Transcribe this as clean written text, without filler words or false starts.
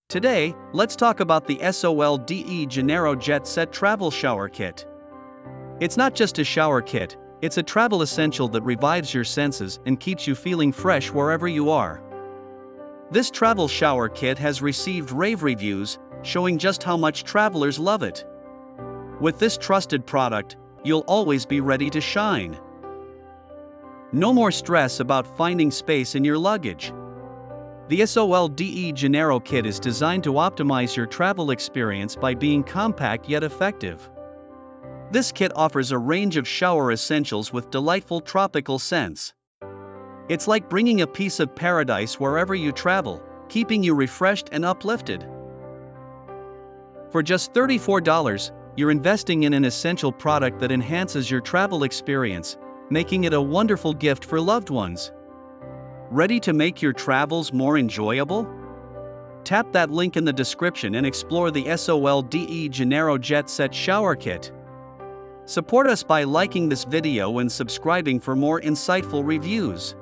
Today, let's talk about the SOLDE JANEIRO Jet Set Travel Shower Kit. It's not just a shower kit, it's a travel essential that revives your senses and keeps you feeling fresh wherever you are. This travel shower kit has received rave reviews, showing just how much travelers love it. With this trusted product, you'll always be ready to shine. No more stress about finding space in your luggage. The SOLDE JANEIRO kit is designed to optimize your travel experience by being compact yet effective. This kit offers a range of shower essentials with delightful tropical scents. It's like bringing a piece of paradise wherever you travel, keeping you refreshed and uplifted. For just $34, you're investing in an essential product that enhances your travel experience, making it a wonderful gift for loved ones. Ready to make your travels more enjoyable? Tap that link in the description and explore the SOLDE JANEIRO Jet Set Shower Kit. Support us by liking this video and subscribing for more insightful reviews.